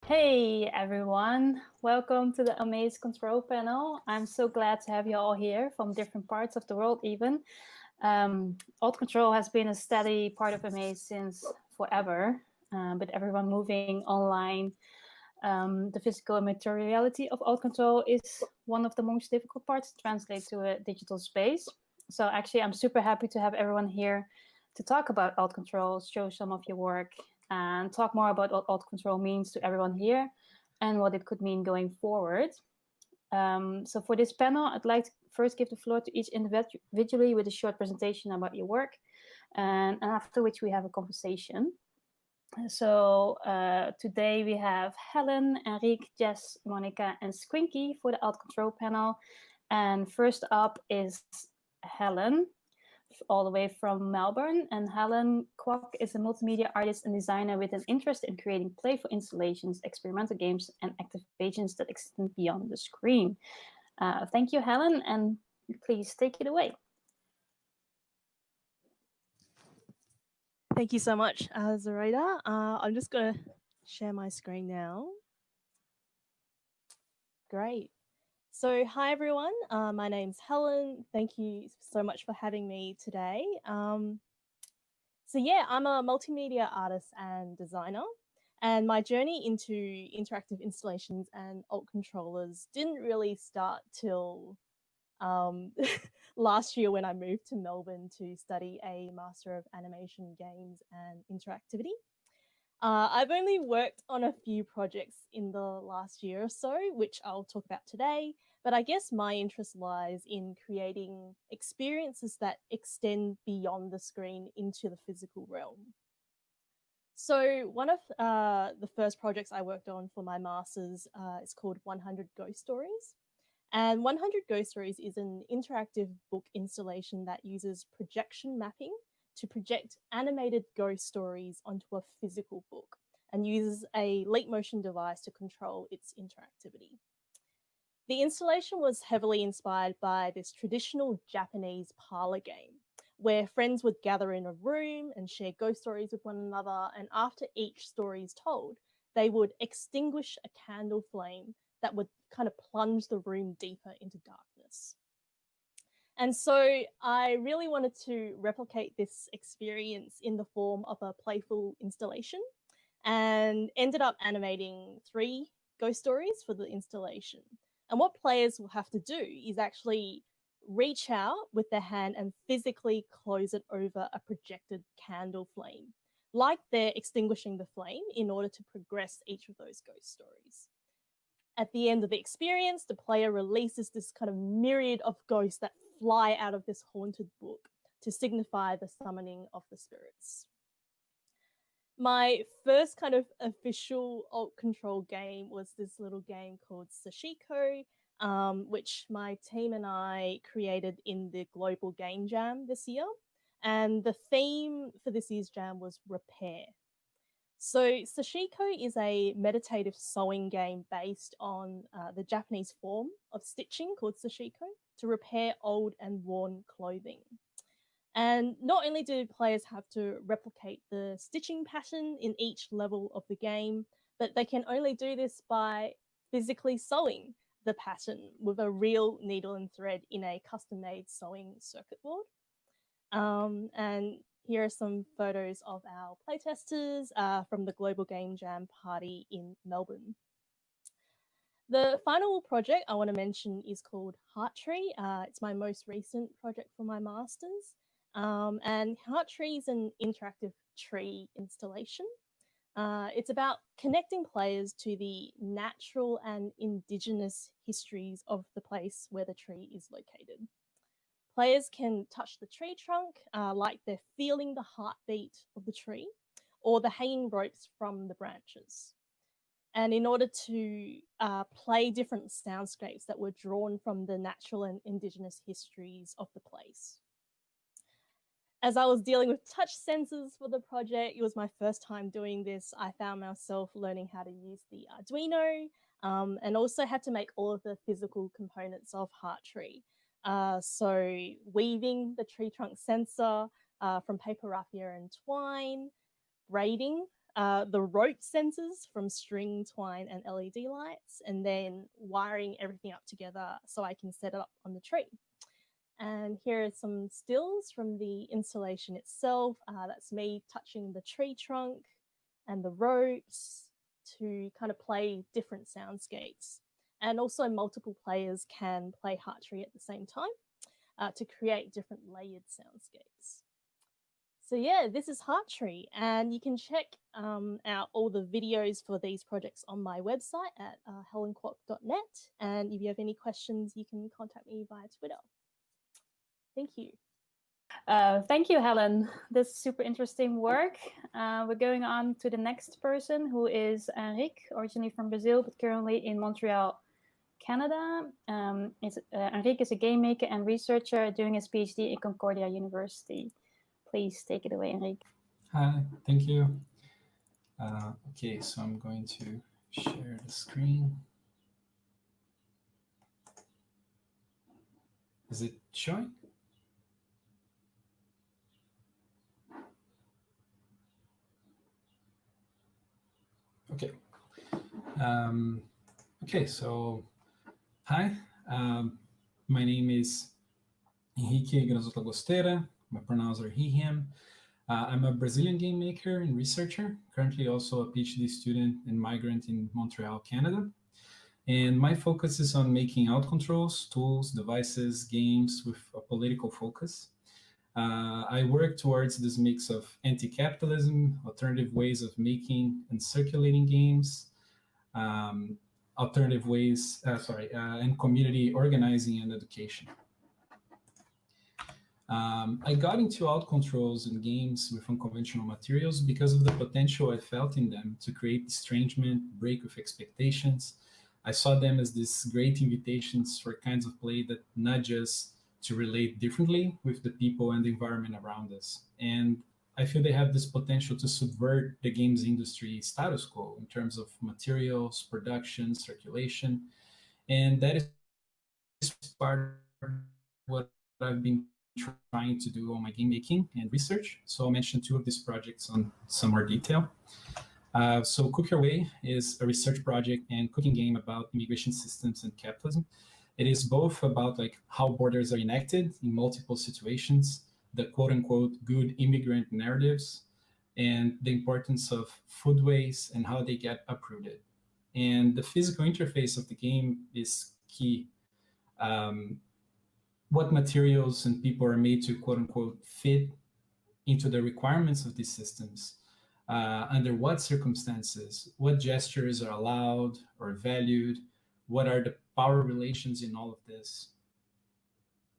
Hey everyone, welcome to the Amaze Control panel. I'm so glad to have you all here from different parts of the world even. Alt.Ctrl has been a steady part of Amaze since forever, but everyone moving online, the physical and material reality of Alt.Ctrl is one of the most difficult parts to translate to a digital space. So actually I'm super happy to have everyone here to talk about Alt.Ctrl, show some of your work, and talk more about what Alt.Ctrl means to everyone here and what it could mean going forward. So for this panel, I'd like to first give the floor to each individually with a short presentation about your work, and after which we have a conversation. So today we have Helen, Enric, Jess, Mónica, and Squinky for the Alt.Ctrl panel. And first up is Helen, all the way from Melbourne. And Helen Kwok is a multimedia artist and designer with an interest in creating playful installations, experimental games, and activations that extend beyond the screen. Thank you, Helen, and please take it away. Thank you so much, Zuraida. I'm just going to share my screen now. Great. So hi, everyone. My name's Helen. Thank you so much for having me today. So yeah, I'm a multimedia artist and designer. And my journey into interactive installations and alt controllers didn't really start till last year when I moved to Melbourne to study a Master of Animation Games and Interactivity. I've only worked on a few projects in the last year or so, which I'll talk about today, but I guess my interest lies in creating experiences that extend beyond the screen into the physical realm. So one of the first projects I worked on for my master's is called 100 Ghost Stories. And 100 Ghost Stories is an interactive book installation that uses projection mapping to project animated ghost stories onto a physical book and uses a leap motion device to control its interactivity. The installation was heavily inspired by this traditional Japanese parlor game where friends would gather in a room and share ghost stories with one another, and after each story is told, they would extinguish a candle flame that would kind of plunge the room deeper into darkness. And so I really wanted to replicate this experience in the form of a playful installation and ended up animating 3 ghost stories for the installation. And what players will have to do is actually reach out with their hand and physically close it over a projected candle flame, like they're extinguishing the flame in order to progress each of those ghost stories. At the end of the experience, the player releases this kind of myriad of ghosts that fly out of this haunted book to signify the summoning of the spirits. My first kind of official alt control game was this little game called Sashiko, which my team and I created in the Global Game Jam this year. And the theme for this year's jam was repair. So Sashiko is a meditative sewing game based on the Japanese form of stitching called Sashiko to repair old and worn clothing. And not only do players have to replicate the stitching pattern in each level of the game, but they can only do this by physically sewing the pattern with a real needle and thread in a custom-made sewing circuit board. And here are some photos of our playtesters from the Global Game Jam party in Melbourne. The final project I want to mention is called Heart Tree. It's my most recent project for my master's. And Heart Tree is an interactive tree installation. It's about connecting players to the natural and indigenous histories of the place where the tree is located. Players can touch the tree trunk like they're feeling the heartbeat of the tree or the hanging ropes from the branches. And in order to play different soundscapes that were drawn from the natural and indigenous histories of the place. As I was dealing with touch sensors for the project, it was my first time doing this. I found myself learning how to use the Arduino and also had to make all of the physical components of Heart Tree. So weaving the tree trunk sensor from paper raffia and twine, braiding the rope sensors from string, twine, and LED lights, and then wiring everything up together so I can set it up on the tree. And here are some stills from the installation itself. That's me touching the tree trunk and the ropes to kind of play different soundscapes. And also multiple players can play Heart Tree at the same time to create different layered soundscapes. So yeah, this is Heart Tree, and you can check out all the videos for these projects on my website at helenkwok.net. And if you have any questions, you can contact me via Twitter. Thank you. Thank you, Helen. This is super interesting work. We're going on to the next person, who is Enric, originally from Brazil, but currently in Montreal, Canada. Enric is a game maker and researcher doing his PhD in Concordia University. Please take it away, Enric. Hi, thank you. Okay, so I'm going to share the screen. Is it showing? Okay. Okay, so hi, my name is Enric Llagostera. My pronouns are he, him. I'm a Brazilian game maker and researcher, currently also a PhD student and migrant in Montreal, Canada. And my focus is on making out controls, tools, devices, games with a political focus. I work towards this mix of anti-capitalism, alternative ways of making and circulating games, alternative ways, and community organizing and education. I got into out controls and games with unconventional materials because of the potential I felt in them to create estrangement, break with expectations. I saw them as these great invitations for kinds of play that nudge us to relate differently with the people and the environment around us. And I feel they have this potential to subvert the games industry status quo in terms of materials, production, circulation. And that is part of what I've been trying to do on my game making and research. So I'll mention two of these projects on some more detail. So Cook Your Way is a research project and cooking game about immigration systems and capitalism. It is both about like how borders are enacted in multiple situations, the quote unquote good immigrant narratives, and the importance of foodways and how they get uprooted. And the physical interface of the game is key. What materials and people are made to quote unquote fit into the requirements of these systems, under what circumstances, what gestures are allowed or valued, what are the power relations in all of this.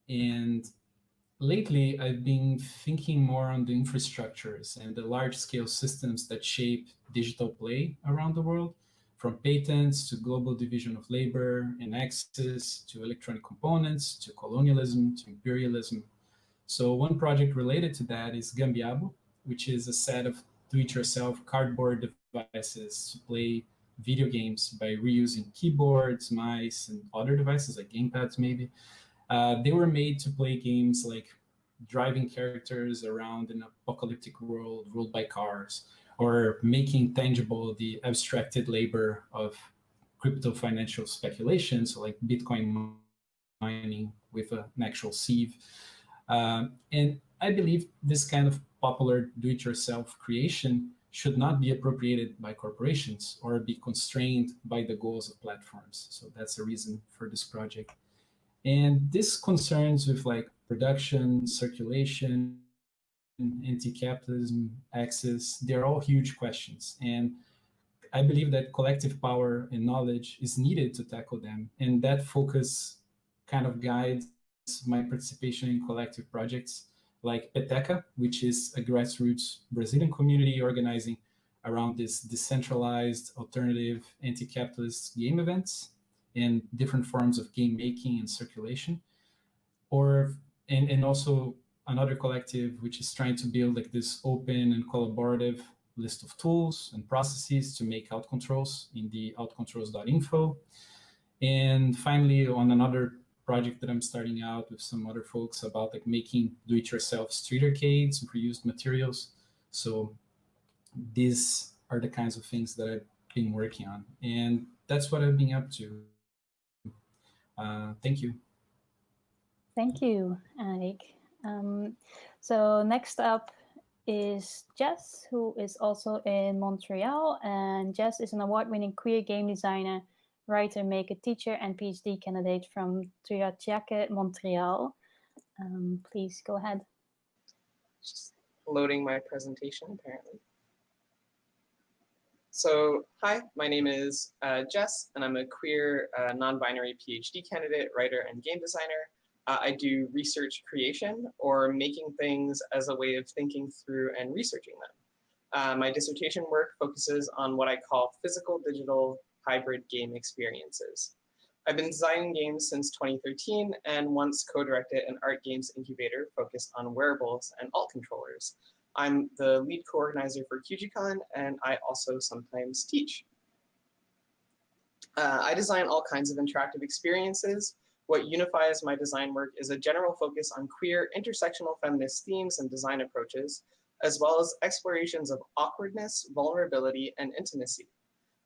And lately, I've been thinking more on the infrastructures and the large-scale systems that shape digital play around the world, from patents to global division of labor and access to electronic components to colonialism to imperialism. So one project related to that is Gambiabo, which is a set of do-it-yourself cardboard devices to play video games by reusing keyboards, mice, and other devices like gamepads maybe. They were made to play games like driving characters around an apocalyptic world ruled by cars, or making tangible the abstracted labor of crypto financial speculation, so like Bitcoin mining with an actual sieve. And I believe this kind of popular do-it-yourself creation should not be appropriated by corporations or be constrained by the goals of platforms. So that's the reason for this project. And this concerns with like production, circulation, anti-capitalism, access, they're all huge questions. And I believe that collective power and knowledge is needed to tackle them. And that focus kind of guides my participation in collective projects like Peteca, which is a grassroots Brazilian community organizing around this decentralized, alternative, anti-capitalist game events and different forms of game making and circulation. And also another collective which is trying to build like this open and collaborative list of tools and processes to make out controls in the outcontrols.info. And finally, on another project that I'm starting out with some other folks about like making do-it-yourself street arcades with reused materials. So this are the kinds of things that I've been working on. And that's what I've been up to. Thank you. Thank you, Enric. So next up is Jess, who is also in Montreal. And Jess is an award-winning queer game designer, writer, maker, teacher, and PhD candidate from Théâtre Montreal. Please go ahead. Just loading my presentation, apparently. So, hi, my name is Jess, and I'm a queer, non-binary PhD candidate, writer, and game designer. I do research creation, or making things as a way of thinking through and researching them. My dissertation work focuses on what I call physical-digital hybrid game experiences. I've been designing games since 2013 and once co-directed an art games incubator focused on wearables and alt controllers. I'm the lead co-organizer for QGCon, and I also sometimes teach. I design all kinds of interactive experiences. What unifies my design work is a general focus on queer intersectional feminist themes and design approaches, as well as explorations of awkwardness, vulnerability, and intimacy.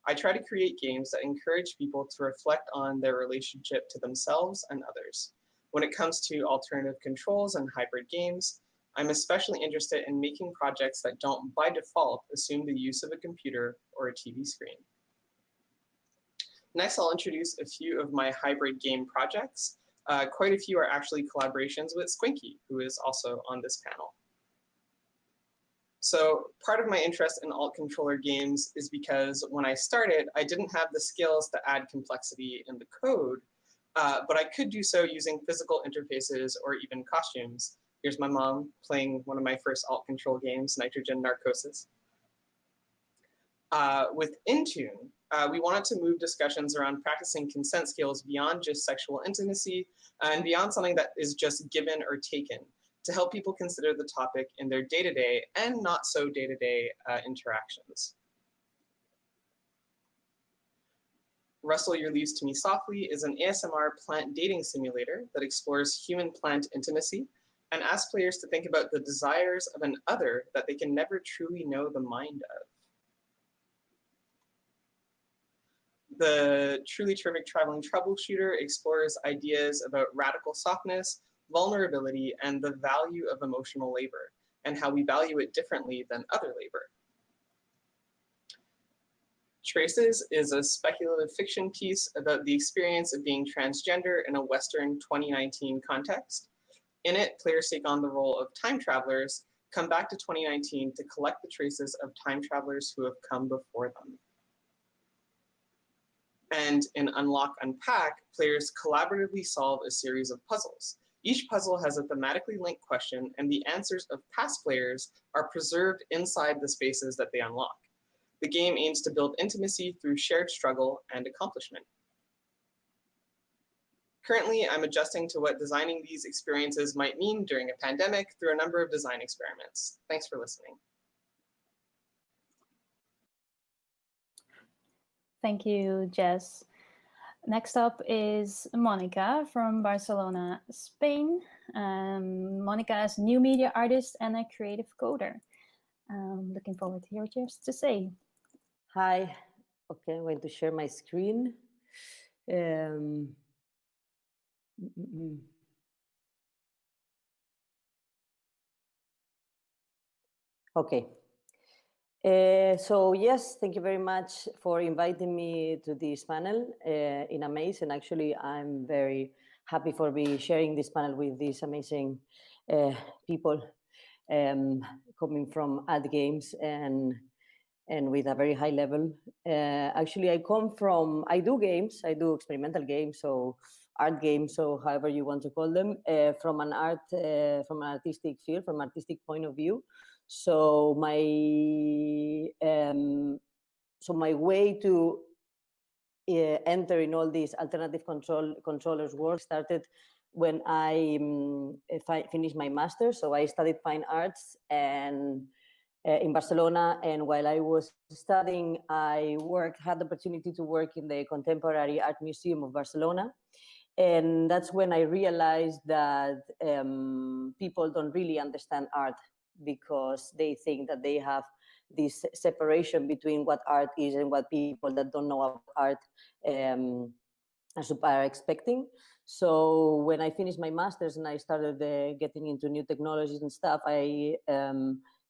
I try to create games that encourage people to reflect on their relationship to themselves and others. When it comes to alternative controls and hybrid games, I'm especially interested in making projects that don't, by default, assume the use of a computer or a TV screen. Next, I'll introduce a few of my hybrid game projects. Quite a few are actually collaborations with Squinky, who is also on this panel. So part of my interest in alt controller games is because when I started, I didn't have the skills to add complexity in the code, but I could do so using physical interfaces or even costumes. Here's my mom playing one of my first alt control games, Nitrogen Narcosis. With Intune, we wanted to move discussions around practicing consent skills beyond just sexual intimacy and beyond something that is just given or taken, to help people consider the topic in their day-to-day and not so day-to-day interactions. Rustle Your Leaves to Me Softly is an ASMR plant dating simulator that explores human-plant intimacy and asks players to think about the desires of an other that they can never truly know the mind of. The Truly Terrific Traveling Troubleshooter explores ideas about radical softness, vulnerability, and the value of emotional labor, and how we value it differently than other labor. Traces is a speculative fiction piece about the experience of being transgender in a Western 2019 context. In it, players take on the role of time travelers, come back to 2019 to collect the traces of time travelers who have come before them. And in Unlock Unpack, players collaboratively solve a series of puzzles. Each puzzle has a thematically linked question, and the answers of past players are preserved inside the spaces that they unlock. The game aims to build intimacy through shared struggle and accomplishment. Currently, I'm adjusting to what designing these experiences might mean during a pandemic through a number of design experiments. Thanks for listening. Thank you, Jess. Next up is Mónica from Barcelona, Spain. Mónica is a new media artist and a creative coder. Looking forward to hear what you have to say. Hi. Okay, I'm going to share my screen. Okay. So yes, thank you very much for inviting me to this panel in Amaze. And actually, I'm very happy for sharing this panel with these amazing people coming from ad games and with a very high level. Actually, I do games, I do experimental games, so art games, so however you want to call them, from an artistic field, from an artistic point of view. So my way to enter in all these alternative controllers work started when I finished my master's. So I studied fine arts and in Barcelona, and while I was studying, I had the opportunity to work in the Contemporary Art Museum of Barcelona. And that's when I realized that people don't really understand art, because they think that they have this separation between what art is and what people that don't know about art are expecting. So when I finished my master's and I started getting into new technologies and stuff, I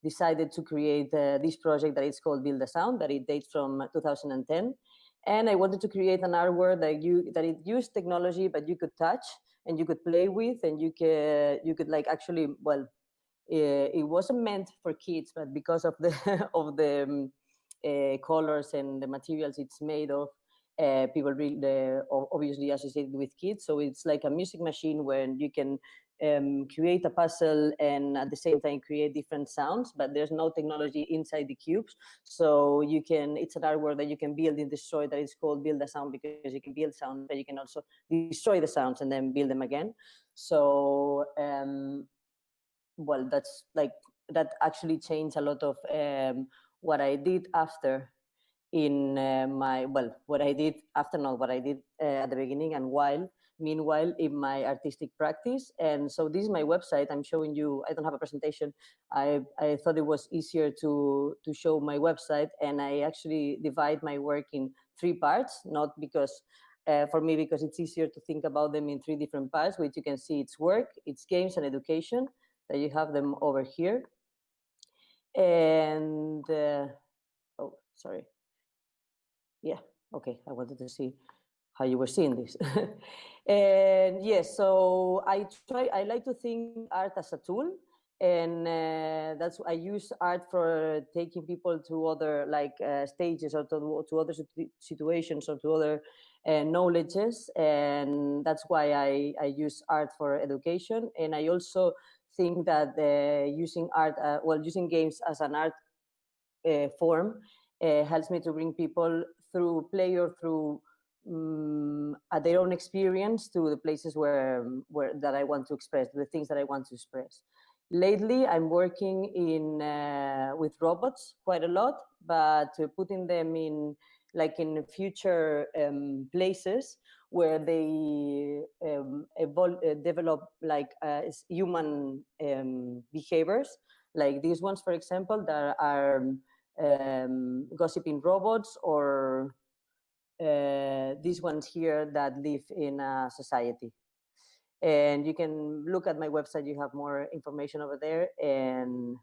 decided to create this project that is called Build a Sound, that it dates from 2010. And I wanted to create an artwork that it used technology, but you could touch and you could play with, and you could like actually, well, it wasn't meant for kids, but because of the of the colors and the materials it's made of, people really obviously associated with kids. So it's like a music machine where you can create a puzzle and at the same time create different sounds, but there's no technology inside the cubes. So it's an artwork that you can build and destroy, that is called Build a Sound, because you can build sound, but you can also destroy the sounds and then build them again. So well, that actually changed a lot of what I did after in what I did after, not what I did at the beginning, and meanwhile in my artistic practice. And so this is my website. I'm showing you, I don't have a presentation. I thought it was easier to show my website, and I actually divide my work in 3 parts, not because for me, because it's easier to think about them in 3 different parts, which you can see it's work, it's games and education, that you have them over here. And oh, sorry. Yeah, okay, I wanted to see how you were seeing this. And yes, so I like to think art as a tool, and I use art for taking people to other stages, or to other situations, or to other knowledges, and that's why I use art for education. And I also think that using games as an art form helps me to bring people through play or through at their own experience to the places where that I want to express, the things that I want to express. Lately, I'm working with robots quite a lot, but putting them in future places where they develop human behaviors, like these ones, for example, that are gossiping robots, or these ones here that live in a society. And you can look at my website, you have more information over there, and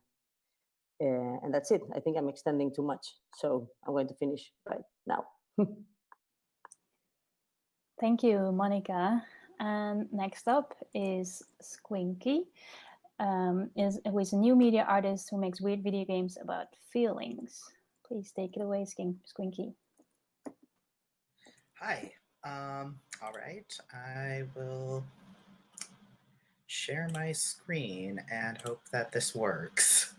that's it. I think I'm extending too much, so I'm going to finish right now. Thank you, Mónica. And next up is Squinky, who is a new media artist who makes weird video games about feelings. Please take it away, Squinky. Hi. All right. I will share my screen and hope that this works.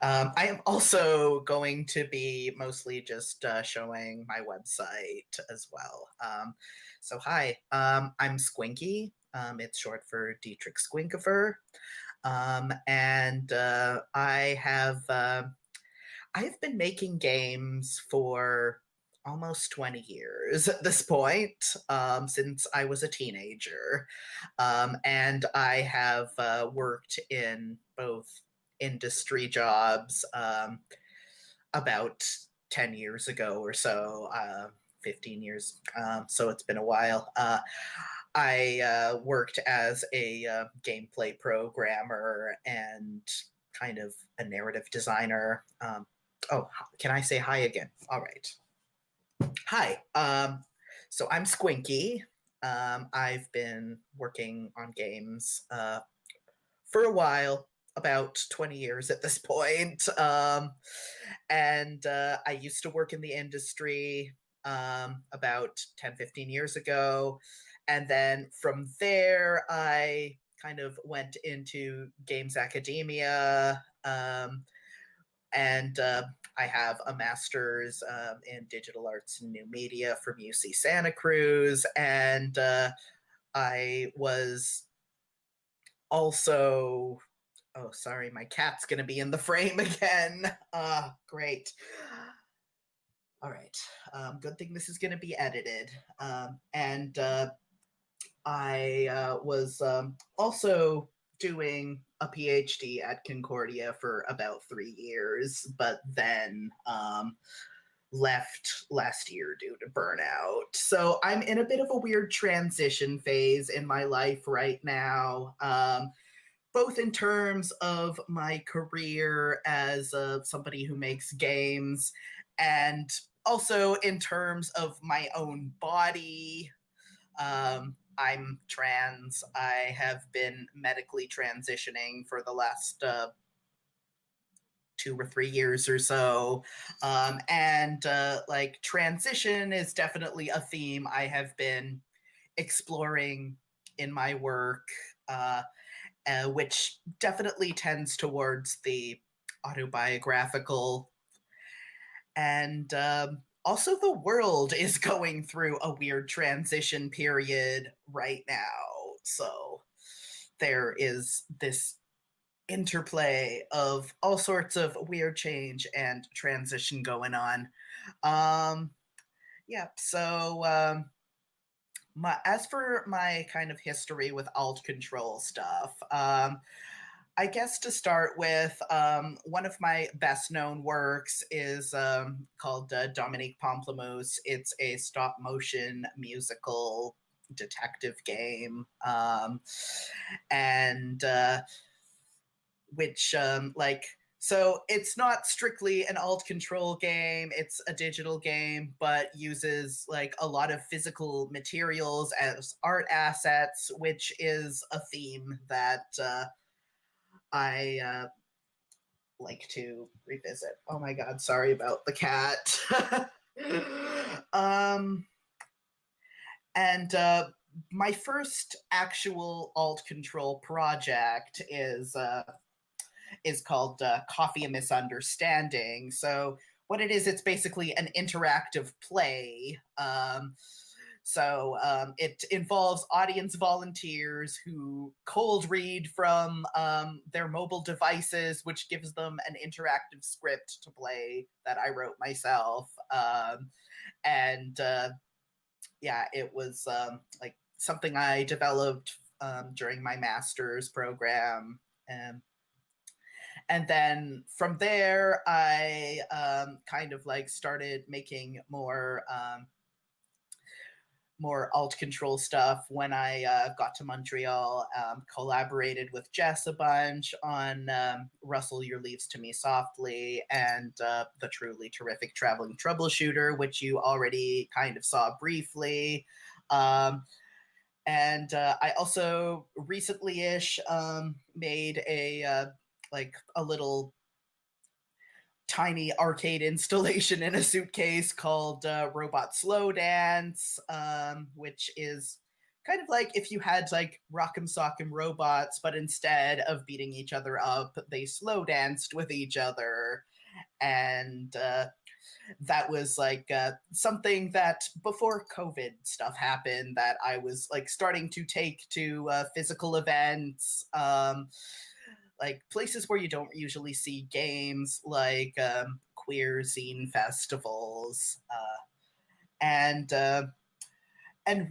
I am also going to be mostly just showing my website as well. So hi, I'm Squinky. It's short for Dietrich Squinkifer. And I've been making games for almost 20 years at this point, since I was a teenager. And I have worked in both industry jobs about 10 years ago or so, 15 years, so it's been a while. I worked as a gameplay programmer and kind of a narrative designer. Oh, can I say hi again? All right. Hi. So I'm Squinky. I've been working on games for a while, about 20 years at this point. And I used to work in the industry about 10, 15 years ago. And then from there, I kind of went into games academia, and I have a master's in digital arts and new media from UC Santa Cruz. And I was also, oh, sorry, my cat's going to be in the frame again. Great. All right. Good thing this is going to be edited. And I was also doing a PhD at Concordia for about 3 years, but then left last year due to burnout. So I'm in a bit of a weird transition phase in my life right now, both in terms of my career as somebody who makes games, and also in terms of my own body. I'm trans. I have been medically transitioning for the last 2 or 3 years or so. Like transition is definitely a theme I have been exploring in my work, which definitely tends towards the autobiographical. And also the world is going through a weird transition period right now. So there is this interplay of all sorts of weird change and transition going on. As for my kind of history with Alt.Ctrl stuff, I guess to start with, one of my best known works is called Dominique Pamplemousse. It's a stop motion musical detective game, so it's not strictly an Alt.Ctrl game, it's a digital game, but uses like a lot of physical materials as art assets, which is a theme that I like to revisit. Oh my god, sorry about the cat. My first actual Alt.Ctrl project is called Coffee and Misunderstanding. So what it is, it's basically an interactive play. It involves audience volunteers who cold read from their mobile devices, which gives them an interactive script to play that I wrote myself. It was like something I developed during my master's program. And then from there, I kind of like started making more Alt.Ctrl stuff when I got to Montreal. Collaborated with Jess a bunch on Rustle Your Leaves to Me Softly and the truly terrific Traveling Troubleshooter, which you already kind of saw briefly. I also recently-ish made a little tiny arcade installation in a suitcase called Robot Slow Dance, which is kind of like if you had like Rock'em Sock'em Robots, but instead of beating each other up, they slow danced with each other. And that was like something that before COVID stuff happened that I was like starting to take to physical events, like places where you don't usually see games, like queer zine festivals. And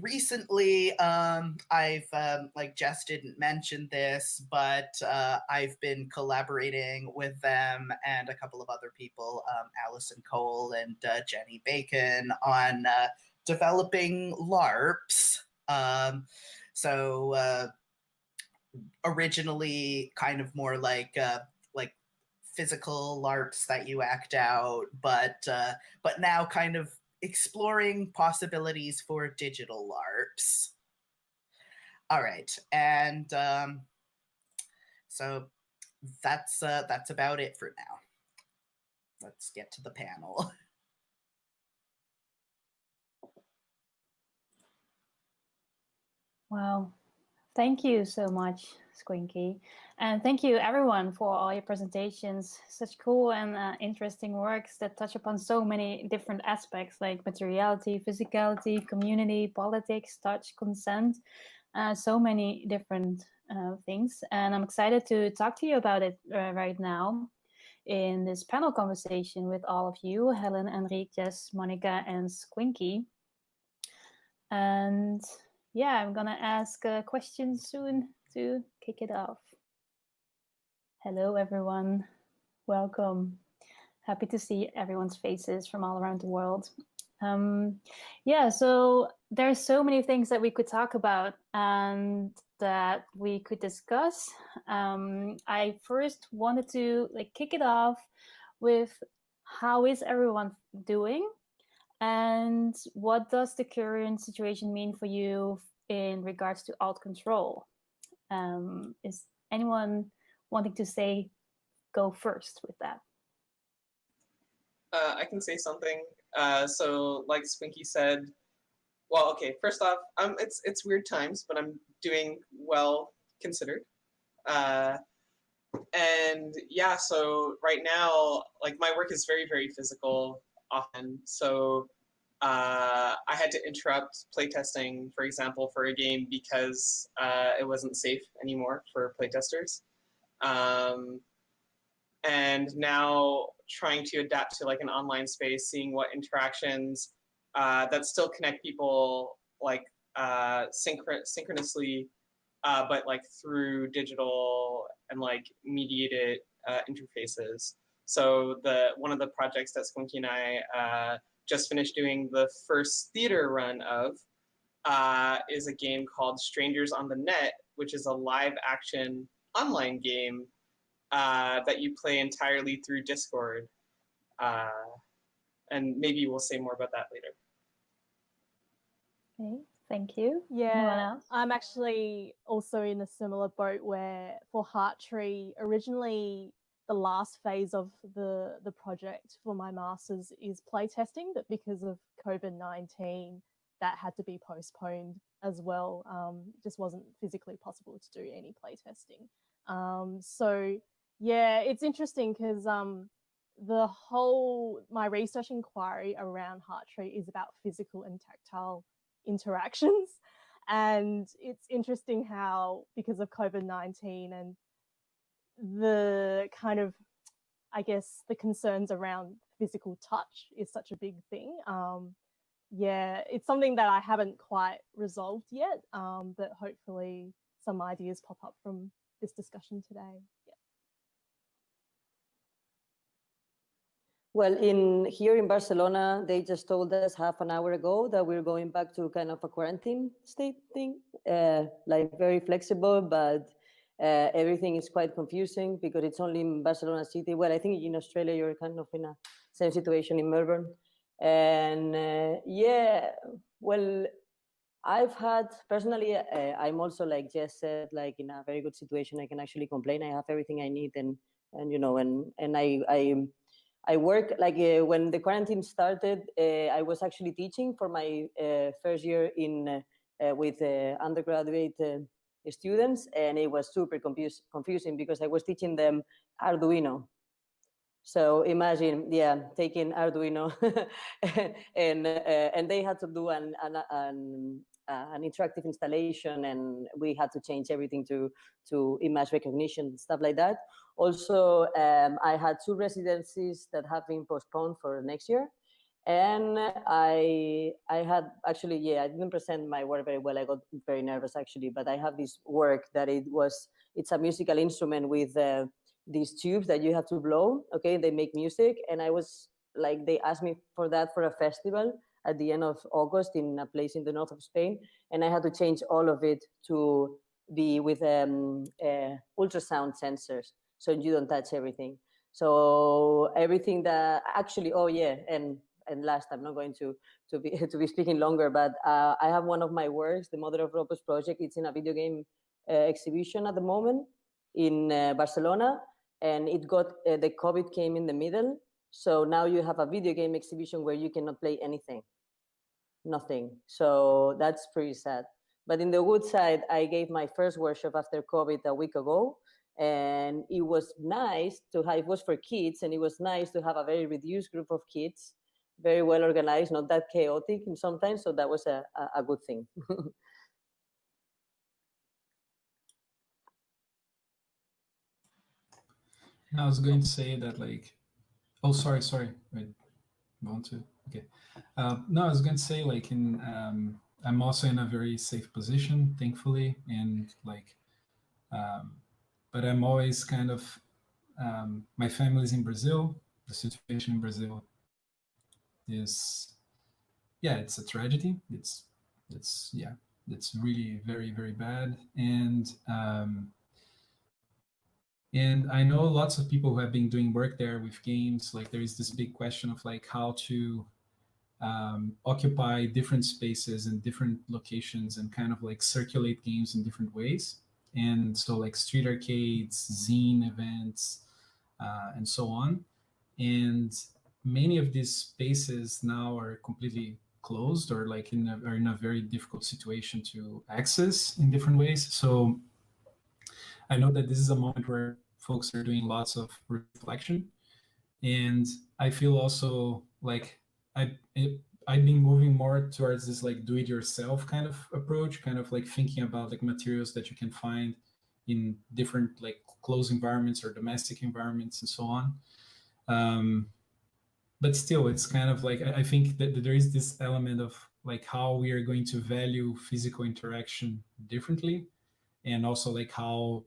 recently, I've, like Jess didn't mention this, but I've been collaborating with them and a couple of other people, Allison Cole and Jenny Bacon, on developing LARPs. Originally kind of more like physical LARPs that you act out, but now kind of exploring possibilities for digital LARPs. All right, and so that's about it for now. Let's get to the panel. Wow. Thank you so much, Squinky. And thank you everyone for all your presentations. Such cool and interesting works that touch upon so many different aspects like materiality, physicality, community, politics, touch, consent, so many different things. And I'm excited to talk to you about it right now in this panel conversation with all of you, Helen, Enric, Jess, Mónica, and Squinky. And yeah, I'm gonna ask questions soon to kick it off. Hello, everyone. Welcome. Happy to see everyone's faces from all around the world. Yeah, so there's so many things that we could talk about and that we could discuss. I first wanted to kick it off with how is everyone doing, and what does the current situation mean for you in regards to Alt.Ctrl? Is anyone wanting to go first with that? I can say something. So, like Squinky said, well, okay. First off, it's weird times, but I'm doing well considered. And yeah, so right now, like my work is very, very physical often. So I had to interrupt playtesting, for example, for a game because it wasn't safe anymore for playtesters. And now trying to adapt to like an online space, seeing what interactions that still connect people like synchronously, but like through digital and like mediated interfaces. So one of the projects that Squinky and I just finished doing the first theater run of is a game called Strangers on the Net, which is a live action online game that you play entirely through Discord. And maybe we'll say more about that later. Okay, thank you. Yeah, Anyone else? I'm actually also in a similar boat where for Hearttree, originally the last phase of the project for my master's is playtesting, but because of COVID-19, that had to be postponed as well. It just wasn't physically possible to do any playtesting. So yeah, it's interesting because my research inquiry around Hearttree is about physical and tactile interactions, and it's interesting how, because of COVID-19 and the kind of, I guess, the concerns around physical touch is such a big thing. Yeah, it's something that I haven't quite resolved yet, but hopefully some ideas pop up from this discussion today. Yeah. Well, here in Barcelona, they just told us half an hour ago that we're going back to kind of a quarantine state thing, like very flexible, but everything is quite confusing because it's only in Barcelona city. Well, I think in Australia, you're kind of in a same situation in Melbourne. And yeah, well, I've had personally, I'm also, like Jess said, like in a very good situation. I can actually complain. I have everything I need, and you know, and I work like when the quarantine started. I was actually teaching for my first year with undergraduate students, and it was super confusing because I was teaching them Arduino. So imagine, yeah, taking Arduino, and they had to do an interactive installation, and we had to change everything to image recognition, stuff like that. Also, I had 2 residencies that have been postponed for next year. And I had actually, yeah, I didn't present my work very well. I got very nervous actually, but I have this work that it's a musical instrument with these tubes that you have to blow. Okay, they make music, and I was like, they asked me for that for a festival at the end of August in a place in the north of Spain, and I had to change all of it to be with ultrasound sensors, so you don't touch everything. So everything that actually, oh yeah, and last, I'm not going to be speaking longer, but I have one of my works, the Mother of Robots project. It's in a video game exhibition at the moment in Barcelona, and it got the COVID came in the middle. So now you have a video game exhibition where you cannot play anything, nothing. So that's pretty sad. But in the good side, I gave my first workshop after COVID a week ago, and it was nice to have, it was for kids, and it was nice to have a very reduced group of kids, very well organized, not that chaotic sometimes. So that was a good thing. I was going to say that, like, oh, sorry. Wait, want to? Okay. No, I was going to say, like, I'm also in a very safe position, thankfully, and like, but I'm always kind of My family's in Brazil. The situation in Brazil is, yeah, it's a tragedy. It's really very, very bad. And I know lots of people who have been doing work there with games. Like there is this big question of like how to occupy different spaces and different locations and kind of like circulate games in different ways. And so like street arcades, zine events, and so on. And many of these spaces now are completely closed or like are in a very difficult situation to access in different ways. So I know that this is a moment where folks are doing lots of reflection. And I feel also like I've been moving more towards this like do-it-yourself kind of approach, kind of like thinking about like materials that you can find in different like closed environments or domestic environments and so on. But still, it's kind of like I think that there is this element of like how we are going to value physical interaction differently, and also like how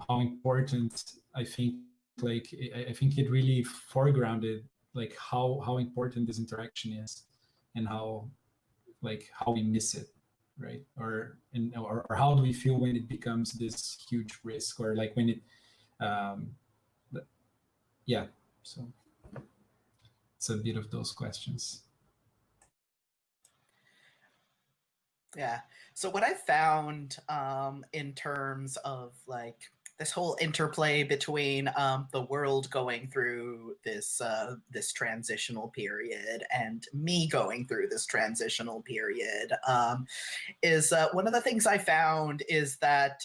important I think like I think it really foregrounded like how important this interaction is and how we miss it, right? Or how do we feel when it becomes this huge risk, or like when it yeah, so it's a bit of those questions. Yeah. So what I found in terms of like this whole interplay between the world going through this this transitional period and me going through this transitional period is one of the things I found is that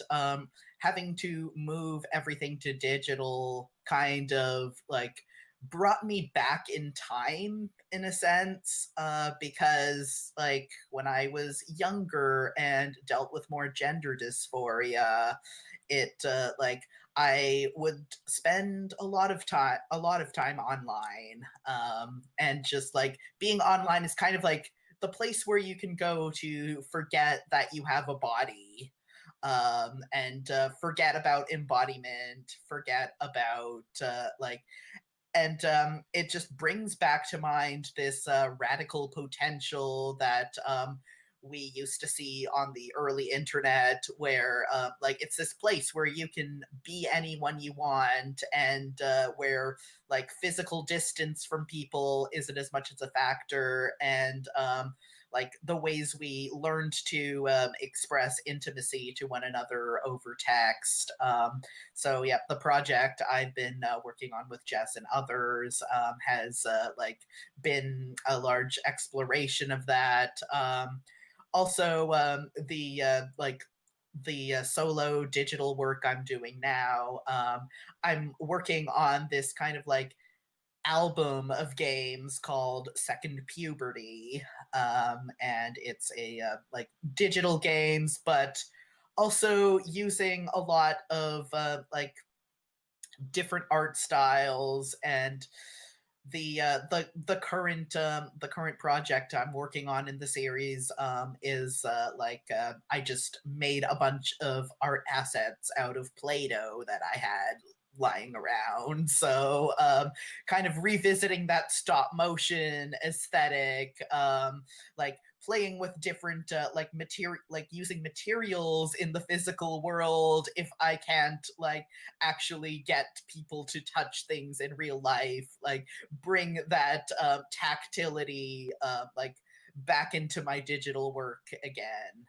having to move everything to digital kind of like brought me back in time in a sense, because like when I was younger and dealt with more gender dysphoria, it like I would spend a lot of time online, and just like being online is kind of like the place where you can go to forget that you have a body, and forget about embodiment, forget about and it just brings back to mind this radical potential that we used to see on the early internet, where like it's this place where you can be anyone you want, and where like physical distance from people isn't as much as a factor, and like the ways we learned to express intimacy to one another over text. So yeah, the project I've been working on with Jess and others has like been a large exploration of that. Also, the like the solo digital work I'm doing now, I'm working on this kind of like album of games called Second Puberty, and it's a like digital games, but also using a lot of like different art styles. And the current project I'm working on in the series is like I just made a bunch of art assets out of Play-Doh that I had lying around. So kind of revisiting that stop motion aesthetic, like playing with different like material, like using materials in the physical world if I can't like actually get people to touch things in real life, like bring that tactility like back into my digital work again.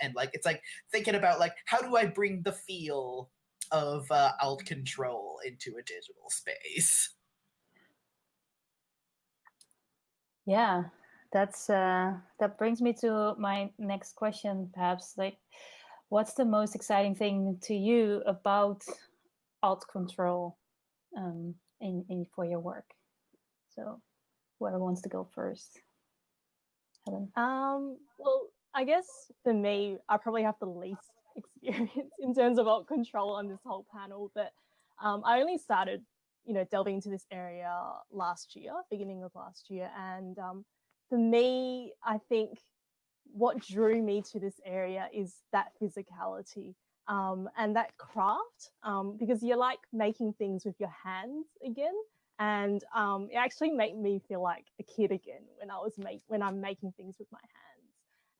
And like it's like thinking about like how do I bring the feel of Alt.Ctrl into a digital space. Yeah, that's that brings me to my next question, perhaps. Like, what's the most exciting thing to you about Alt.Ctrl in for your work? So, whoever wants to go first. Helen. Well, I guess for me, I probably have the least experience in terms of Alt.Ctrl on this whole panel, but I only started, delving into this area last year, beginning of last year. And for me, I think what drew me to this area is that physicality. and that craft, because you like making things with your hands again. And it actually made me feel like a kid again when I'm making things with my hands.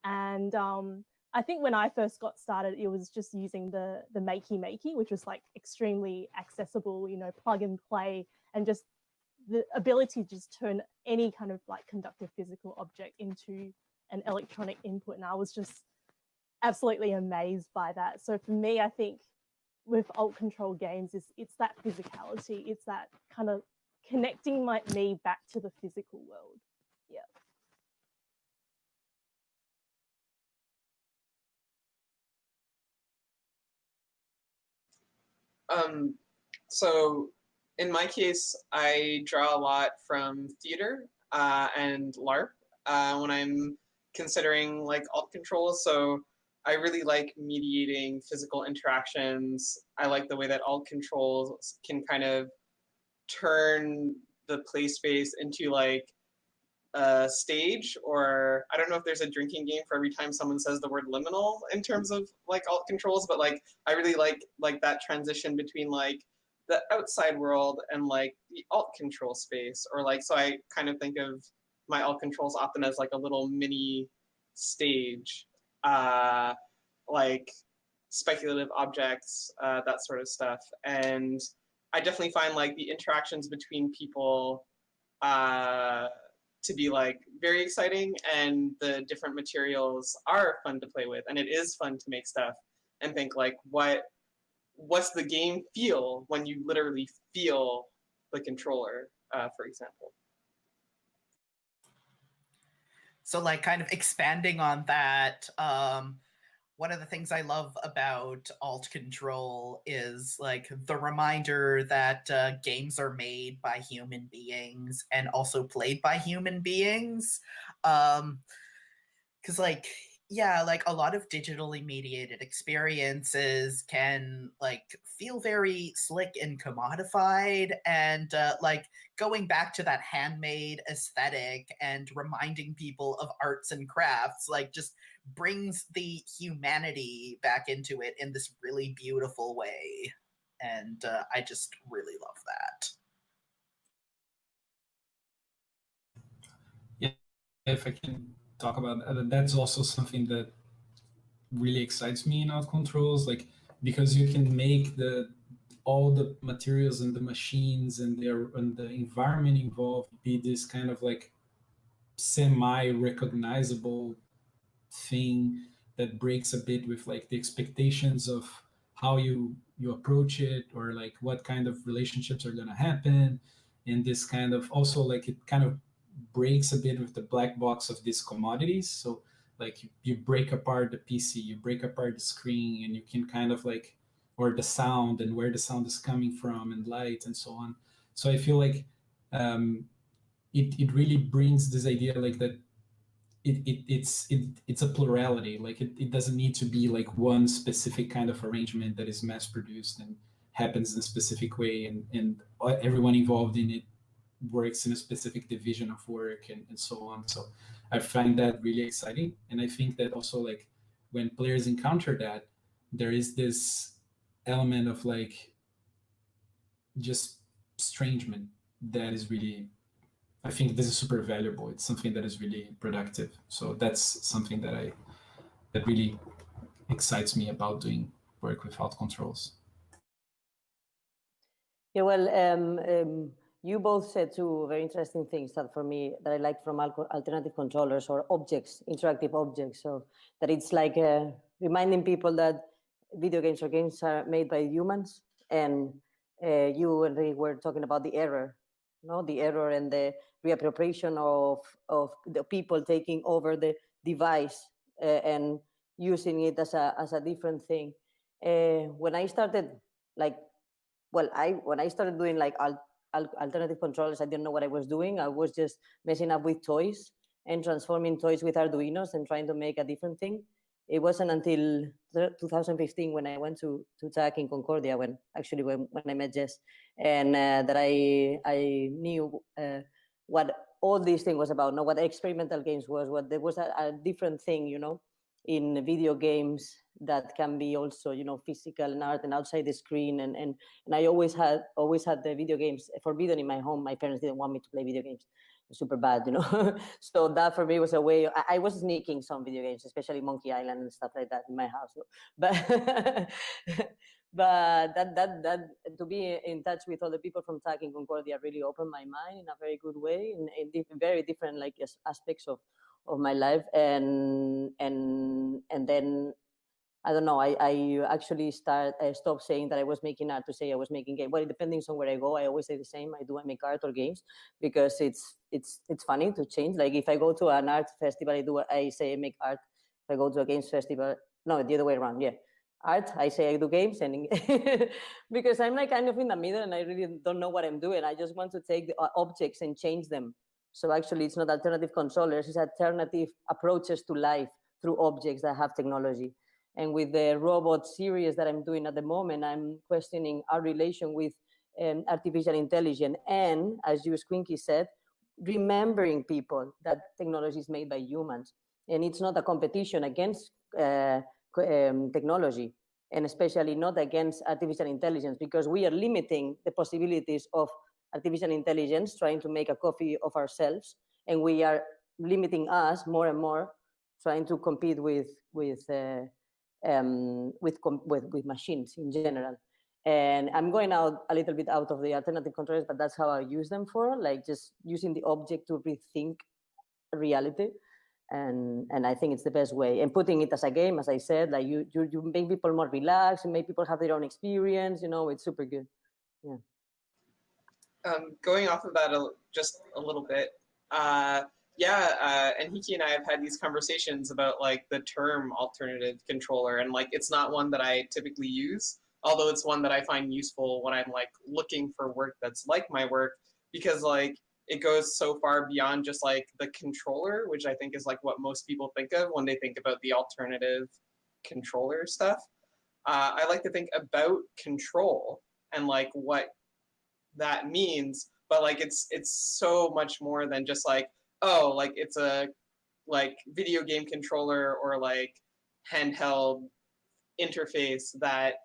And I think when I first got started, it was just using the makey, which was like extremely accessible, you know, plug and play, and just the ability to just turn any kind of like conductive physical object into an electronic input. And I was just absolutely amazed by that. So for me, I think with Alt.Ctrl games, it's that physicality, it's that kind of connecting me back to the physical world. Yeah. So in my case, I draw a lot from theater and LARP when I'm considering like Alt.Ctrl. So I really like mediating physical interactions. I like the way that Alt.Ctrl can kind of turn the play space into like a stage, or I don't know if there's a drinking game for every time someone says the word liminal in terms of like Alt.Ctrls, but like I really like that transition between like the outside world and like the Alt.Ctrl space, or like, so I kind of think of my Alt.Ctrls often as like a little mini stage, like speculative objects, that sort of stuff. And I definitely find like the interactions between people to be like very exciting, and the different materials are fun to play with, and it is fun to make stuff and think like what's the game feel when you literally feel the controller, for example. So like kind of expanding on that, one of the things I love about Alt.Ctrl is like the reminder that games are made by human beings and also played by human beings. Because like, yeah, like a lot of digitally mediated experiences can like feel very slick and commodified, and like going back to that handmade aesthetic and reminding people of arts and crafts like just brings the humanity back into it in this really beautiful way. And I just really love that. Yeah, if I can talk about that, that's also something that really excites me in Alt.Ctrls, like because you can make all the materials and the machines and the environment involved be this kind of like semi-recognizable thing that breaks a bit with like the expectations of how you approach it, or like what kind of relationships are going to happen. And this kind of also like it kind of breaks a bit with the black box of these commodities. So like you break apart the PC, you break apart the screen, and you can kind of like, or the sound and where the sound is coming from and light and so on. So I feel like it really brings this idea like that it's a plurality. Like it doesn't need to be like one specific kind of arrangement that is mass produced and happens in a specific way, and everyone involved in it works in a specific division of work and so on. So I find that really exciting. And I think that also like when players encounter that, there is this element of like just estrangement that is really, I think this is super valuable. It's something that is really productive. So that's something that really excites me about doing work with Alt.Ctrls. Yeah, well, you both said two very interesting things that for me that I like from alternative controllers or objects, interactive objects. So that it's like reminding people that video games or games are made by humans, and you and Rick were talking about the error, no, the error and the reappropriation of the people taking over the device and using it as a different thing. When I started, like, well, when I started doing like alternative controllers, I didn't know what I was doing. I was just messing up with toys and transforming toys with Arduinos and trying to make a different thing. It wasn't until 2015 when I went to TAC in Concordia, when I met Jess, and that I knew what all this thing was about, what experimental games was, what there was a different thing, in video games that can be also, physical and art and outside the screen. And I always had the video games forbidden in my home. My parents didn't want me to play video games. Super bad, So that for me was a way. I was sneaking some video games, especially Monkey Island and stuff like that in my house. But but that to be in touch with other people from TAC in Concordia really opened my mind in a very good way, in very different aspects of my life. And then I don't know. I actually stopped saying that I was making art to say I was making games. Well, depending on where I go, I always say the same. I make art or games because it's funny to change. Like if I go to an art festival, I say I make art. If I go to a games festival, no, the other way around. Yeah, art. I say I do games, and because I'm like kind of in the middle, and I really don't know what I'm doing. I just want to take the objects and change them. So actually, it's not alternative controllers. It's alternative approaches to life through objects that have technology. And with the robot series that I'm doing at the moment, I'm questioning our relation with artificial intelligence. And as you, Squinky, said, remembering people that technology is made by humans. And it's not a competition against technology, and especially not against artificial intelligence, because we are limiting the possibilities of artificial intelligence, trying to make a copy of ourselves. And we are limiting us more and more, trying to compete with machines in general. And I'm going out a little bit out of the alternative controllers, but that's how I use them for, like just using the object to rethink reality. And I think it's the best way. And putting it as a game, as I said, like you make people more relaxed, you make people have their own experience, it's super good. Yeah. Going off of that just a little bit, Enric and I have had these conversations about like the term alternative controller, and like it's not one that I typically use, although it's one that I find useful when I'm like looking for work that's like my work, because like it goes so far beyond just like the controller, which I think is like what most people think of when they think about the alternative controller stuff. I like to think about control and like what that means, but like it's so much more than just like, oh, like it's a like video game controller or like handheld interface that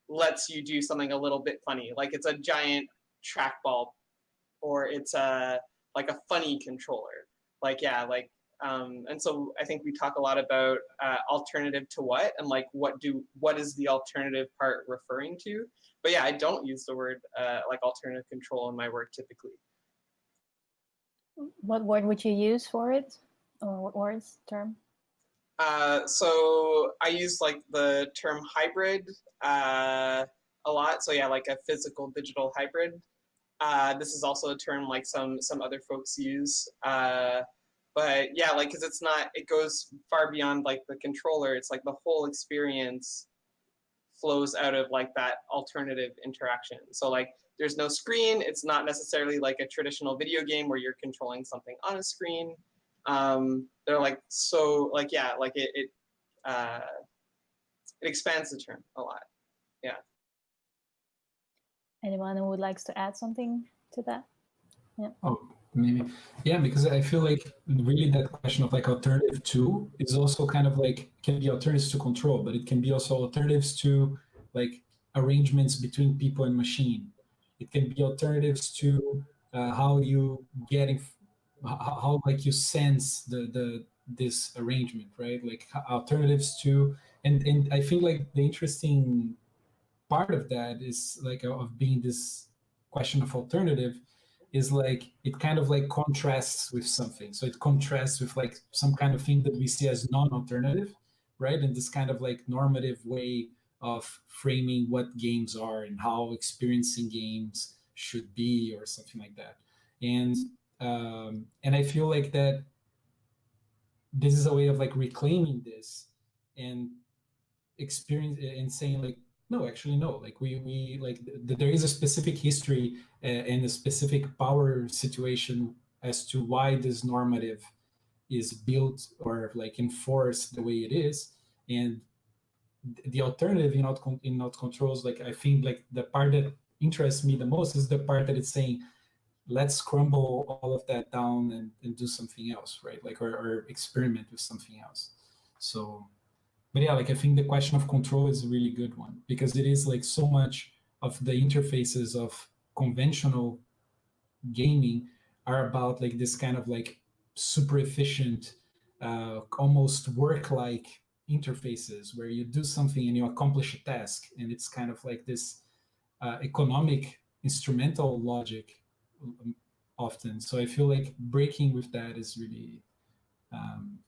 lets you do something a little bit funny, like it's a giant trackball, or it's like a funny controller, like and so I think we talk a lot about alternative to what, and like what is the alternative part referring to. But yeah, I don't use the word like alternative control in my work typically. What word would you use for it, or what words, term? So I use like the term hybrid a lot. So yeah, like a physical digital hybrid. This is also a term like some other folks use. But yeah, like, cause it goes far beyond like the controller. It's like the whole experience flows out of like that alternative interaction. So like there's no screen. It's not necessarily like a traditional video game where you're controlling something on a screen. They're like, so like, yeah, like it expands the term a lot. Yeah. Anyone who would like to add something to that? Yeah. Oh, maybe. Yeah, because I feel like really that question of like alternative to is also kind of like, can be alternatives to control, but it can be also alternatives to like arrangements between people and machine. It can be alternatives to how you getting, how like you sense this arrangement, right? Like alternatives to, and I think like the interesting part of that is like of being this question of alternative is like it kind of like contrasts with something. So it contrasts with like some kind of thing that we see as non-alternative, right? And this kind of like normative way of framing what games are and how experiencing games should be, or something like that. And I feel like that this is a way of like reclaiming this and experience and saying like, no, actually no, like we like there is a specific history and a specific power situation as to why this normative is built or like enforced the way it is. And the alternative in not controls, like I think like the part that interests me the most is the part that it's saying, let's crumble all of that down and do something else, right? Like or experiment with something else. So But yeah, like I think the question of control is a really good one, because it is like so much of the interfaces of conventional gaming are about like this kind of like super efficient, almost work-like interfaces where you do something and you accomplish a task, and it's kind of like this economic instrumental logic often. So I feel like breaking with that is really,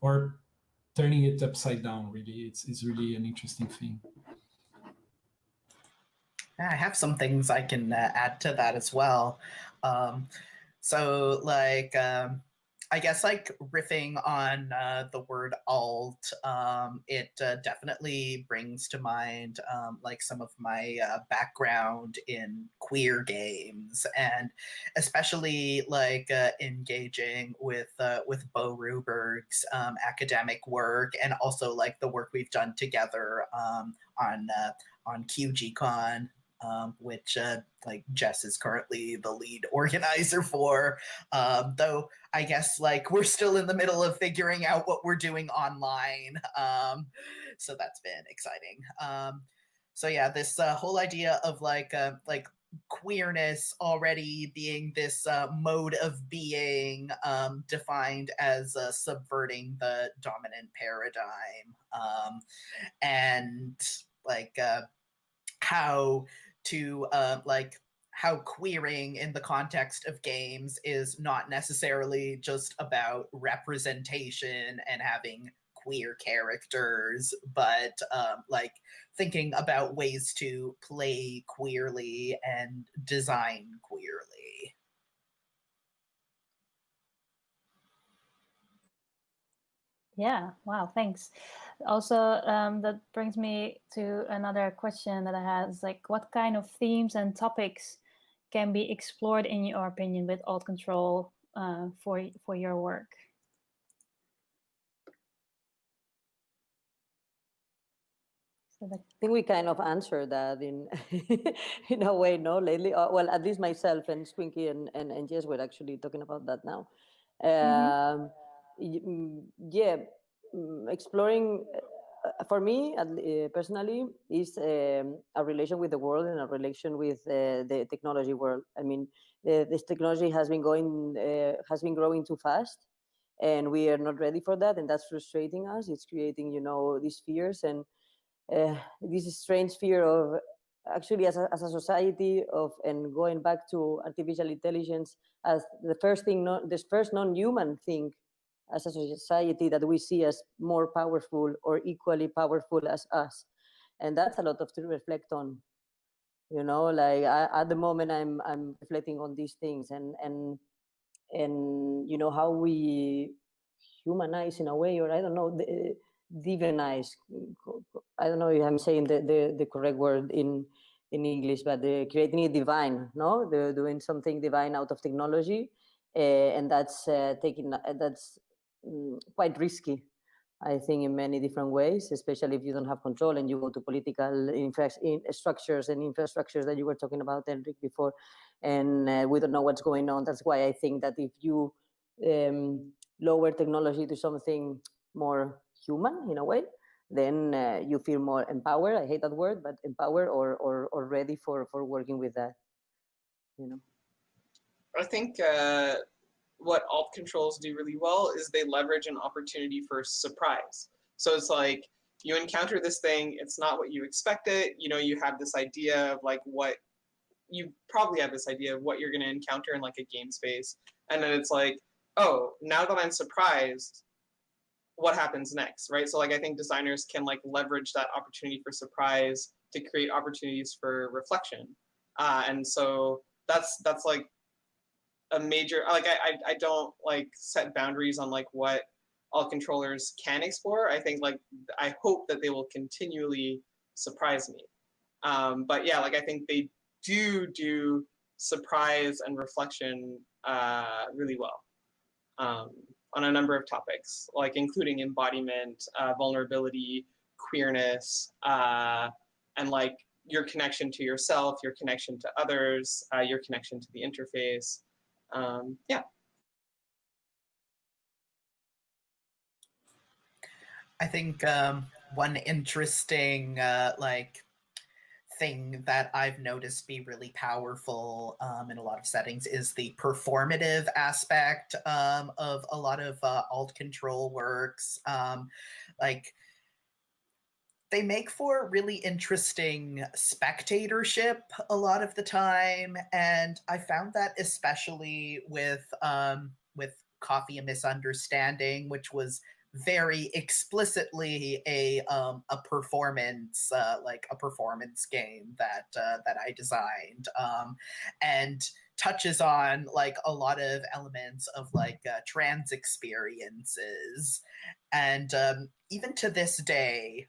or turning it upside down, really, it's really an interesting thing. I have some things I can add to that as well. So like, I guess like riffing on the word alt, it definitely brings to mind like some of my background in queer games, and especially like engaging with Bo Ruberg's academic work, and also like the work we've done together on QGCon. Which like Jess is currently the lead organizer for, though I guess like we're still in the middle of figuring out what we're doing online, so that's been exciting. So yeah, this whole idea of like queerness already being this mode of being defined as subverting the dominant paradigm, and like how to like how queering in the context of games is not necessarily just about representation and having queer characters, but like thinking about ways to play queerly and design queerly. Yeah, wow, thanks. Also, that brings me to another question that I had, is like, what kind of themes and topics can be explored in your opinion with Alt.Ctrl for your work? I think we kind of answered that in in a way, no, lately. Well, at least myself and Squinky and Jess were actually talking about that now. Yeah, exploring for me personally is a relation with the world and a relation with the technology world. I mean, this technology has been growing too fast, and we are not ready for that, and that's frustrating us. It's creating, you know, these fears and this strange fear of actually as a society of, and going back to artificial intelligence as the first thing, this first non-human thing as a society that we see as more powerful or equally powerful as us. And that's a lot of to reflect on, you know, like at the moment I'm reflecting on these things, and you know, how we humanize in a way, or I don't know, divinize. I don't know if I'm saying the correct word in English, but creating it divine, no? They're doing something divine out of technology, and that's quite risky, I think, in many different ways, especially if you don't have control and you go to political structures and infrastructures that you were talking about, Enric, before, and we don't know what's going on. That's why I think that if you lower technology to something more human in a way, then you feel more empowered. I hate that word, but empowered or ready for working with that, you know. I think what alt controls do really well is they leverage an opportunity for surprise. So it's like you encounter this thing, it's not what you expected. You know, you have this idea of like what you probably have this idea of what you're going to encounter in like a game space, and then it's like, oh, now that I'm surprised, what happens next, right? So like I think designers can like leverage that opportunity for surprise to create opportunities for reflection, and so that's like a major, like I don't like set boundaries on like what all controllers can explore. I think like I hope that they will continually surprise me, but yeah, like I think they do surprise and reflection really well. On a number of topics, like including embodiment, vulnerability, queerness, and like your connection to yourself, your connection to others, your connection to the interface. Yeah. I think one interesting like thing that I've noticed be really powerful in a lot of settings is the performative aspect of a lot of Alt.Ctrl works. Like, they make for really interesting spectatorship a lot of the time, and I found that especially with Coffee and Misunderstanding, which was very explicitly a performance like a performance game that I designed, and touches on like a lot of elements of like trans experiences. And even to this day,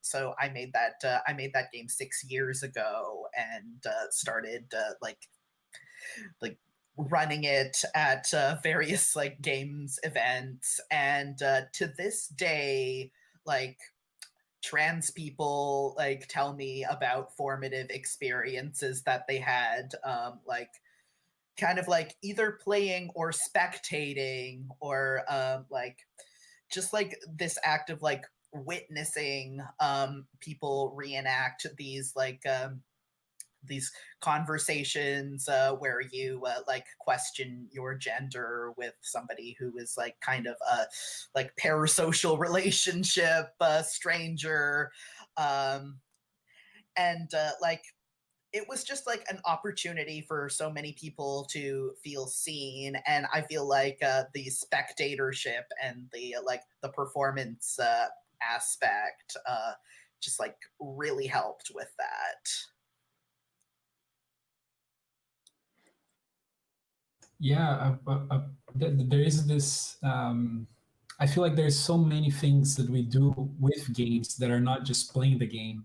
so I made that game 6 years ago, and started like running it at various like games events, and to this day, like, trans people like tell me about formative experiences that they had, like kind of like either playing or spectating, or like just like this act of like witnessing people reenact these conversations where you like question your gender with somebody who is like kind of a like parasocial relationship stranger, and like it was just like an opportunity for so many people to feel seen, and I feel like the spectatorship and the like the performance aspect just like really helped with that. Yeah, there is this. I feel like there's so many things that we do with games that are not just playing the game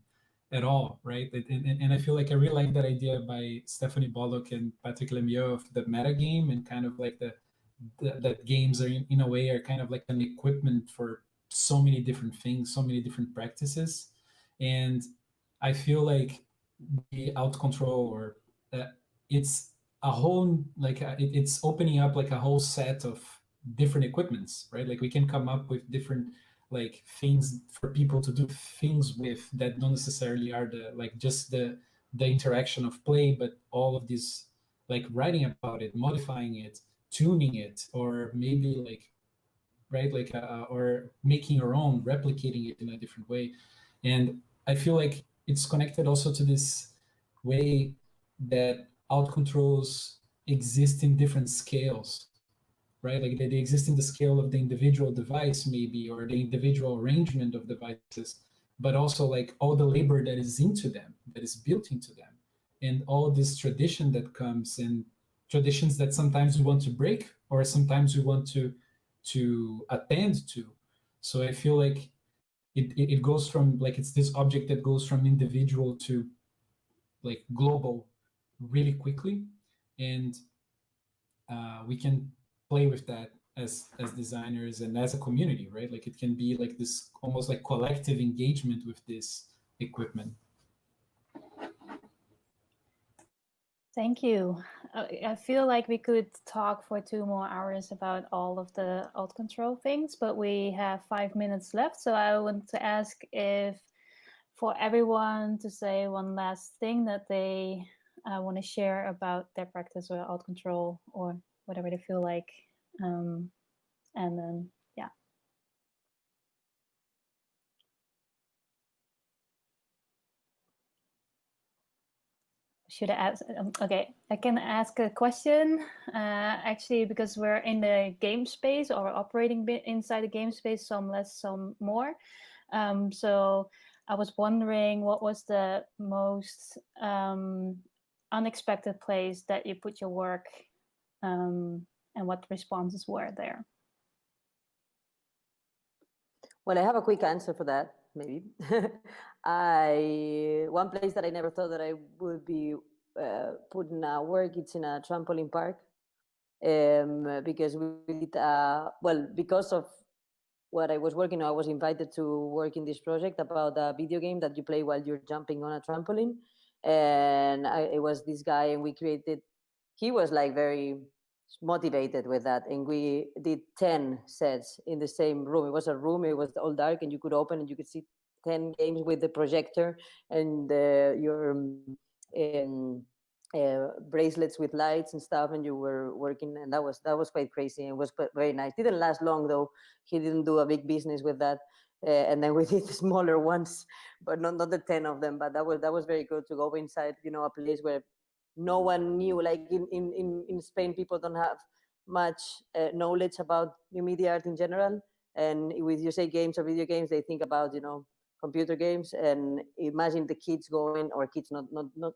at all, right? And I feel like I really like that idea by Stephanie Bullock and Patrick Lemieux of the meta game, and kind of like that games are in a way are kind of like an equipment for so many different things, so many different practices. And I feel like the Alt.Ctrl, or it's a whole like it's opening up like a whole set of different equipments, right? Like we can come up with different like things for people to do things with that don't necessarily are the like just the interaction of play, but all of this like writing about it, modifying it, tuning it, or maybe like right like or making your own, replicating it in a different way. And I feel like it's connected also to this way that Alt.Controls exist in different scales, right? Like they exist in the scale of the individual device, maybe, or the individual arrangement of devices, but also like all the labor that is into them, that is built into them, and all this tradition that comes, and traditions that sometimes we want to break, or sometimes we want to attend to. So I feel like it goes from like it's this object that goes from individual to like global really quickly, and we can play with that as designers and as a community, right? Like it can be like this almost like collective engagement with this equipment. Thank you. I feel like we could talk for 2 more hours about all of the Alt.Ctrl things, but we have 5 minutes left. So I want to ask if for everyone to say one last thing that they want to share about their practice with Alt.Ctrl or whatever they feel like. And then, yeah. Should I ask? Okay, I can ask a question. Actually, because we're in the game space or operating inside the game space, some less, some more. So I was wondering, what was the most unexpected place that you put your work, and what responses were there? Well, I have a quick answer for that, maybe. One place that I never thought that I would be putting work, it's in a trampoline park, because we did, well, because of what I was working on, I was invited to work in this project about a video game that you play while you're jumping on a trampoline. And it was this guy, and we created, he was like very motivated with that, and we did 10 sets in the same room. It was a room, it was all dark, and you could open and you could see 10 games with the projector and your bracelets with lights and stuff, and you were working, and that was quite crazy. It was very nice. Didn't last long though. He didn't do a big business with that. And then we did smaller ones, but not the 10 of them. But that was very good to go inside, a place where no one knew. Like in Spain, people don't have much knowledge about new media art in general. And with you say games or video games, they think about computer games. And imagine the kids going, or kids not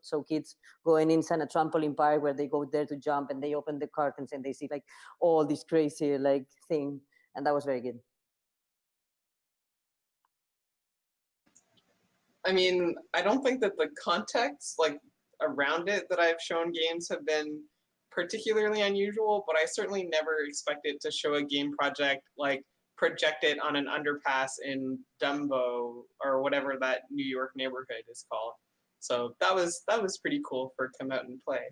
so kids going inside a trampoline park where they go there to jump, and they open the curtains and they see like all this crazy like thing, and that was very good. I mean, I don't think that the context like around it that I've shown games have been particularly unusual, but I certainly never expected to show a game project like project it on an underpass in Dumbo or whatever that New York neighborhood is called. So that was pretty cool for Come Out and Play.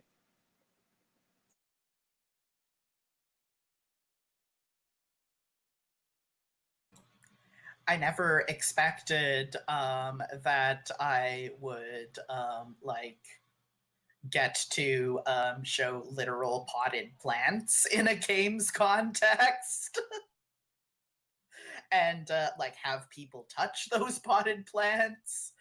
I never expected that I would like get to show literal potted plants in a games context. And like have people touch those potted plants.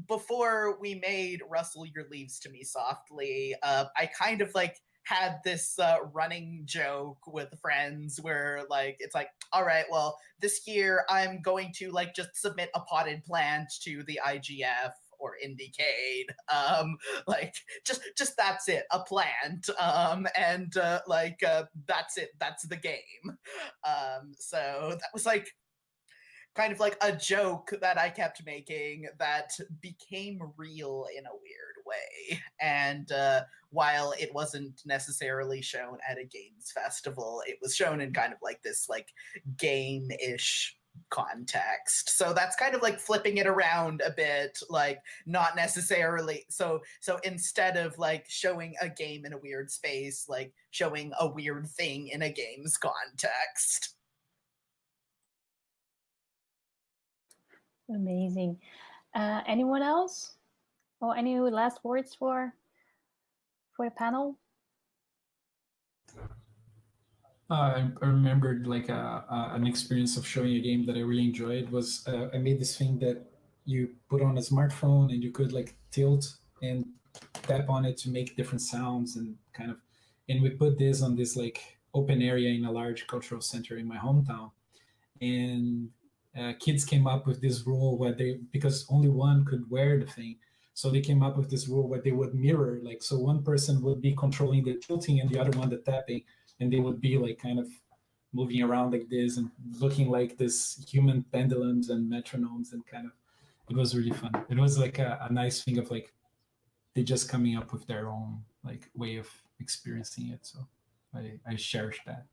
Before we made Rustle Your Leaves to Me Softly, I kind of like had this running joke with friends where like it's like, all right, well, this year I'm going to like just submit a potted plant to the IGF or Indiecade, like just that's it, a plant, and that's it, that's the game. So that was like kind of like a joke that I kept making that became real in a weird way. And while it wasn't necessarily shown at a games festival, it was shown in kind of like this like game-ish context. So that's kind of like flipping it around a bit, like not necessarily so instead of like showing a game in a weird space, like showing a weird thing in a game's context. Amazing. Anyone else? Or any last words for the panel? I remembered like an experience of showing a game that I really enjoyed was I made this thing that you put on a smartphone and you could like tilt and tap on it to make different sounds and we put this on this like open area in a large cultural center in my hometown. And kids came up with this rule where because only one could wear the thing, so they came up with this rule where they would mirror, like, so one person would be controlling the tilting and the other one the tapping, and they would be like kind of moving around like this and looking like this human pendulums and metronomes, and it was really fun. It was like a nice thing of like they just coming up with their own like way of experiencing it. So I cherish that.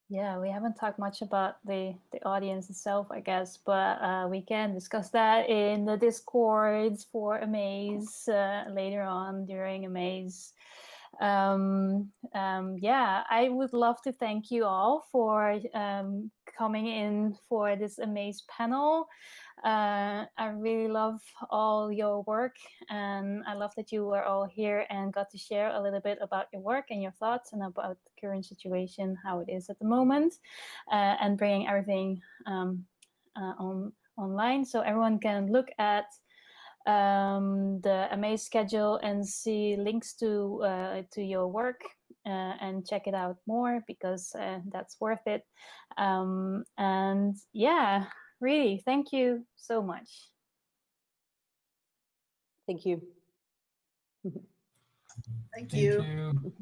Yeah, we haven't talked much about the audience itself, I guess, but we can discuss that in the Discords for Amaze later on during Amaze. Yeah, I would love to thank you all for coming in for this Amaze panel. I really love all your work, and I love that you were all here and got to share a little bit about your work and your thoughts and about the current situation, how it is at the moment, and bringing everything online so everyone can look at the Amaze schedule and see links to your work and check it out more, because that's worth it. And yeah, really, thank you so much. Thank you. Thank you. You.